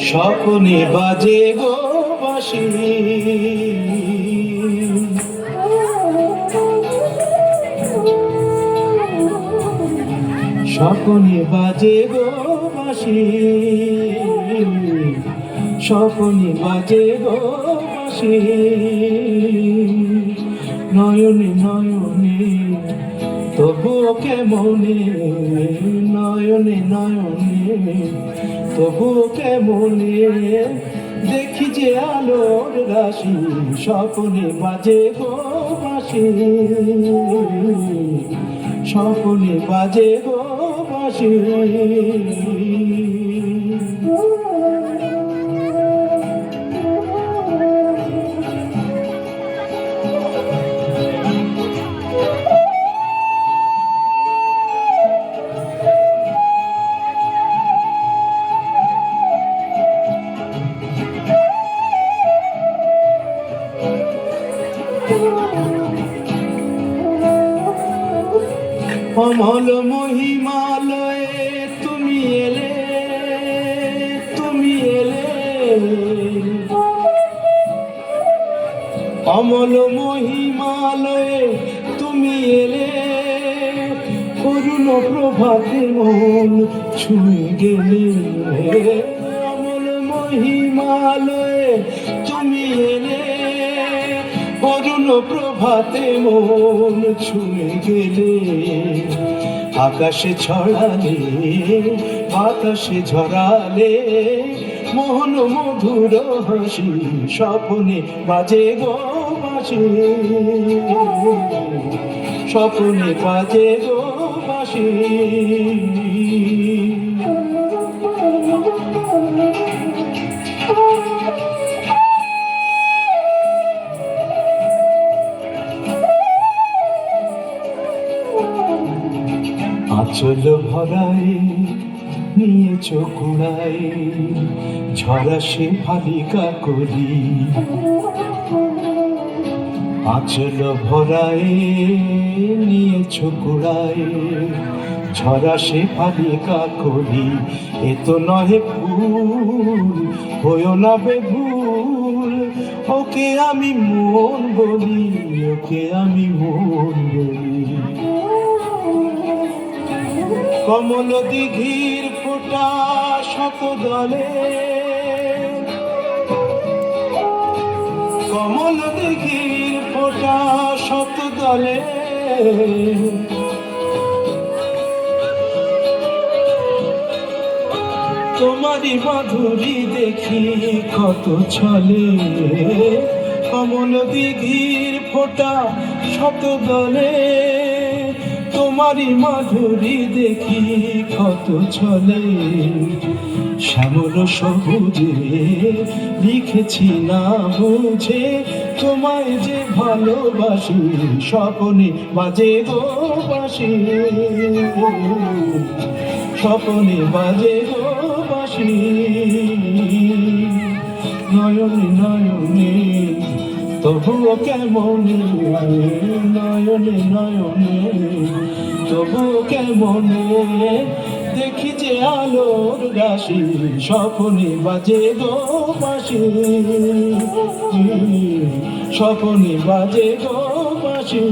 স্বপনে বাজে গো বাঁশি, স্বপনে বাজে গো বাঁশি, স্বপনে বাজে গো বাঁশি। নয়নে নয়নে তবুও কেমনে, নয়নে নয়নে তবুও কেমনে দেখি যে আলোর রাশি, স্বপনে বাজে গো বাঁশি, স্বপনে বাজে গো বাঁশি। অমল মহিমালয়ে তুমি এলে, তুমি এলে, অমল মহিমালয়ে তুমি এলে, করুণ প্রভাতে মন ছুঁয়ে গেলে। অমল মহিমালয়ে তুমি এলে, করুণ প্রভাতে মন ছুঁয়ে গেলে। আকাশে ছড়ালে বাতাসে ঝরালে মোহন মধুর হাসি, স্বপনে বাজে গো বাঁশি, স্বপনে বাজে গো বাঁশি। আঁচল ভরায় নিয়েছ কুড়ায় ঝরা সে ফালিকা করি, আঁচল ভরায় নিয়েছ কুড়ায় ঝরা সে ফালিকা করি। এ তো নহে ফুল হইও না বেভুল, ওকে আমি মন বলি, ওকে আমি মন বলি। কমল দিঘির ফোঁটা শত দলে, কমল দিঘির ফোঁটা শত দলে, তোমারই মাধুরী দেখি কত ছলে। কমল দিঘির ফোঁটা শত দলে, তোমারই মাধুরী দেখি কত ছলে। শ্যামল সবুজে লিখেছি না বুঝে তোমায় যে ভালোবাসি, স্বপনে বাজে গো বাঁশি, স্বপনে বাজে গো বাঁশি। নয়নে নয়নে তবুও কেমনে, নয়নে নয়নে তবুও কেমনে দেখি যে আলোর রাশি, স্বপনে বাজে গো বাঁশি, স্বপনে বাজে গো বাঁশি।